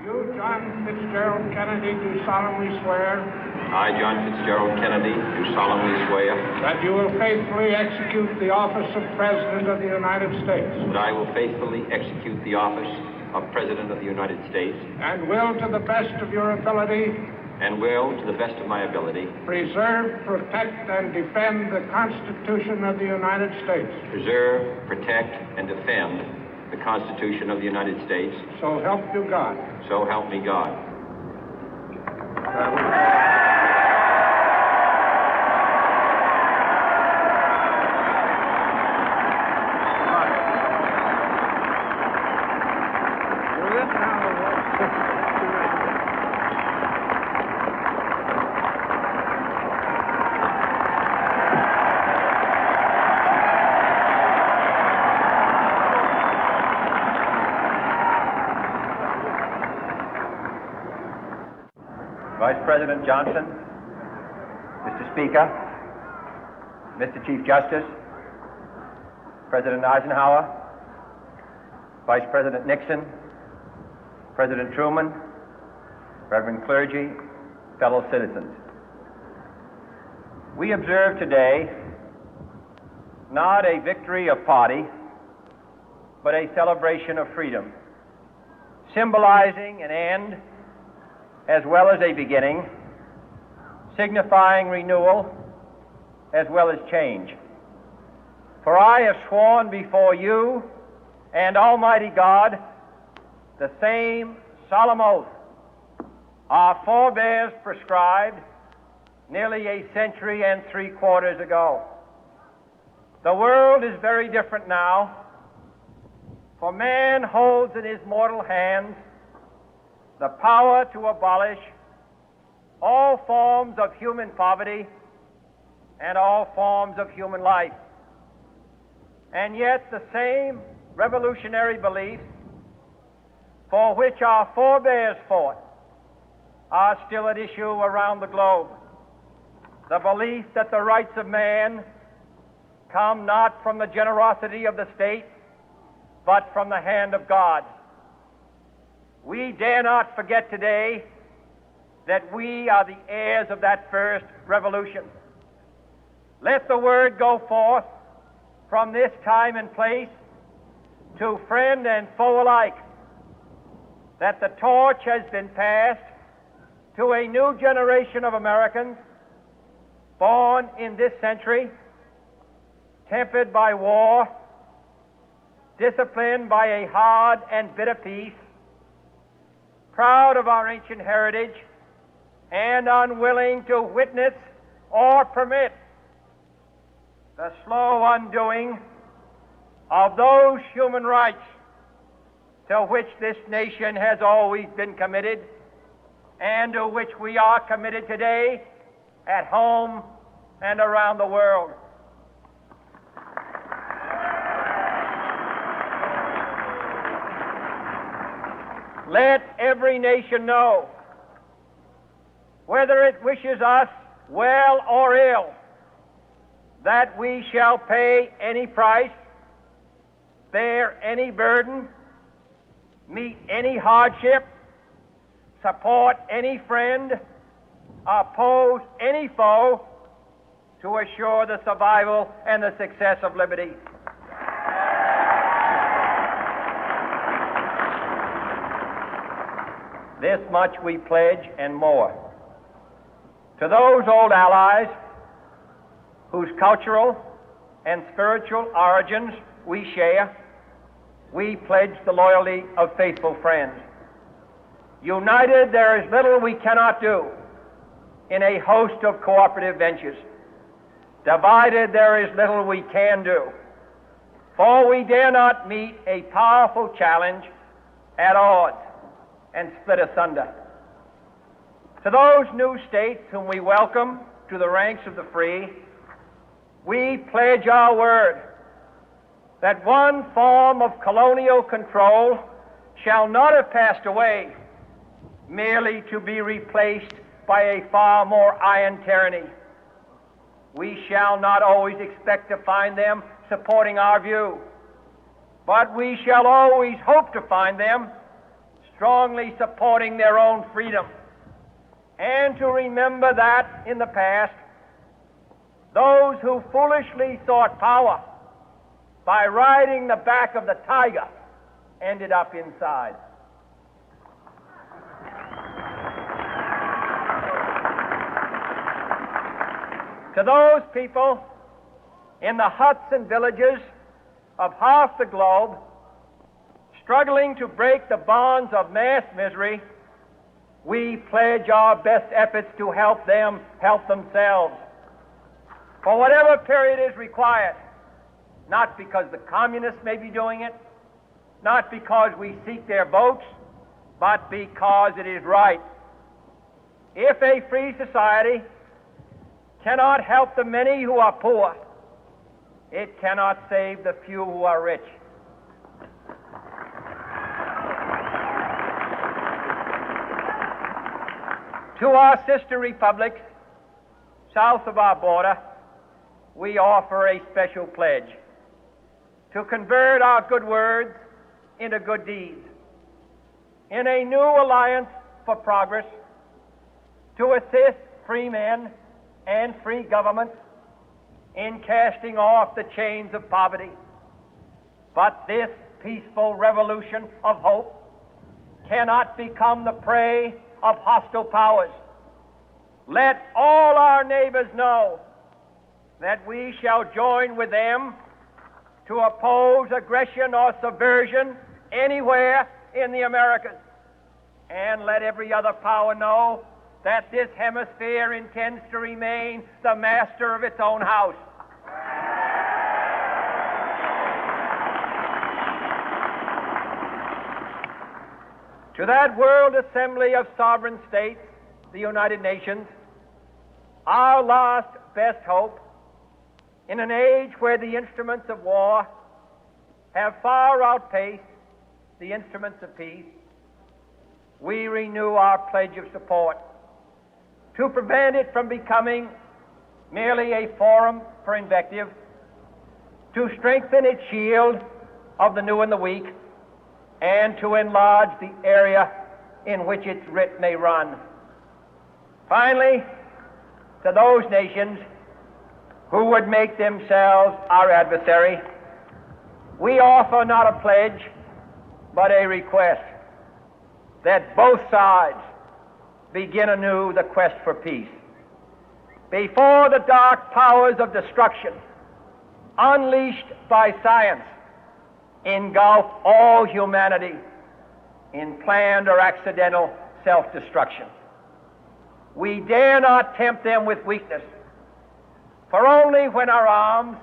You, John Fitzgerald Kennedy, do solemnly swear. I, John Fitzgerald Kennedy, do solemnly swear. That you will faithfully execute the office of President of the United States. That I will faithfully execute the office of President of the United States. And will, to the best of your ability. And will, to the best of my ability. Preserve, protect, and defend the Constitution of the United States. Preserve, protect, and defend the Constitution of the United States. So help you God. So help me God. Vice President Johnson, Mr. Speaker, Mr. Chief Justice, President Eisenhower, Vice President Nixon, President Truman, Reverend clergy, fellow citizens. We observe today not a victory of party, but a celebration of freedom, symbolizing an end as well as a beginning, signifying renewal as well as change. For I have sworn before you and Almighty God the same solemn oath our forebears prescribed nearly a century and 3/4 ago. The world is very different now, for man holds in his mortal hands the power to abolish all forms of human poverty and all forms of human life. And yet the same revolutionary beliefs for which our forebears fought are still at issue around the globe. The belief that the rights of man come not from the generosity of the state, but from the hand of God. We dare not forget today that we are the heirs of that first revolution. Let the word go forth from this time and place to friend and foe alike that the torch has been passed to a new generation of Americans born in this century, tempered by war, disciplined by a hard and bitter peace, proud of our ancient heritage, and unwilling to witness or permit the slow undoing of those human rights to which this nation has always been committed and to which we are committed today at home and around the world. Let every nation know, whether it wishes us well or ill, that we shall pay any price, bear any burden, meet any hardship, support any friend, oppose any foe to assure the survival and the success of liberty. This much we pledge and more. To those old allies whose cultural and spiritual origins we share, we pledge the loyalty of faithful friends. United, there is little we cannot do in a host of cooperative ventures. Divided, there is little we can do, for we dare not meet a powerful challenge at odds and split asunder. To those new states whom we welcome to the ranks of the free, we pledge our word that one form of colonial control shall not have passed away, merely to be replaced by a far more iron tyranny. We shall not always expect to find them supporting our view, but we shall always hope to find them strongly supporting their own freedom, and to remember that in the past, those who foolishly sought power by riding the back of the tiger ended up inside. To those people in the huts and villages of half the globe struggling to break the bonds of mass misery, we pledge our best efforts to help them help themselves for whatever period is required, not because the communists may be doing it, not because we seek their votes, but because it is right. If a free society cannot help the many who are poor, it cannot save the few who are rich. To our sister republics south of our border, we offer a special pledge to convert our good words into good deeds, in a new alliance for progress, to assist free men and free governments in casting off the chains of poverty. But this peaceful revolution of hope cannot become the prey of hostile powers. Let all our neighbors know that we shall join with them to oppose aggression or subversion anywhere in the Americas. And let every other power know that this hemisphere intends to remain the master of its own house. To that World Assembly of Sovereign States, the United Nations, our last best hope, in an age where the instruments of war have far outpaced the instruments of peace, we renew our pledge of support to prevent it from becoming merely a forum for invective, to strengthen its shield of the new and the weak, and to enlarge the area in which its writ may run. Finally, to those nations who would make themselves our adversary, we offer not a pledge, but a request that both sides begin anew the quest for peace. Before the dark powers of destruction, unleashed by science, engulf all humanity in planned or accidental self-destruction, we dare not tempt them with weakness, for only when our arms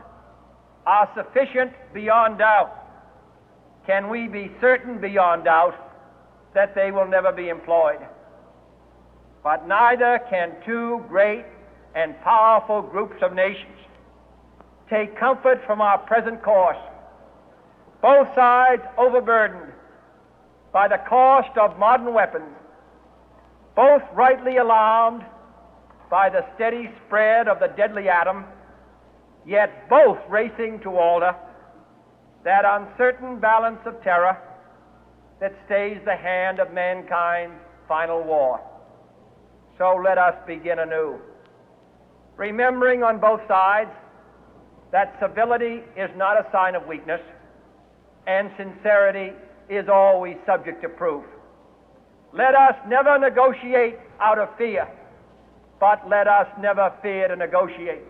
are sufficient beyond doubt can we be certain beyond doubt that they will never be employed. But neither can two great and powerful groups of nations take comfort from our present course, both sides overburdened by the cost of modern weapons, both rightly alarmed by the steady spread of the deadly atom, yet both racing to alter that uncertain balance of terror that stays the hand of mankind's final war. So let us begin anew, remembering on both sides that civility is not a sign of weakness, and sincerity is always subject to proof. Let us never negotiate out of fear, but let us never fear to negotiate.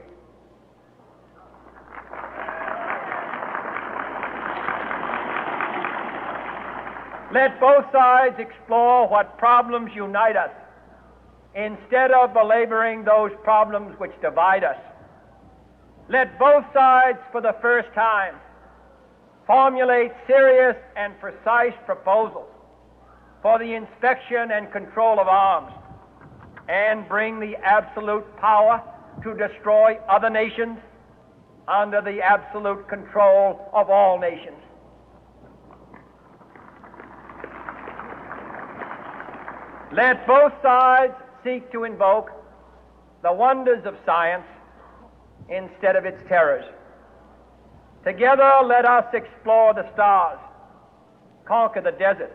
Let both sides explore what problems unite us, instead of belaboring those problems which divide us. Let both sides, for the first time, formulate serious and precise proposals for the inspection and control of arms, and bring the absolute power to destroy other nations under the absolute control of all nations. Let both sides seek to invoke the wonders of science instead of its terrors. Together, let us explore the stars, conquer the deserts,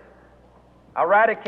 eradicate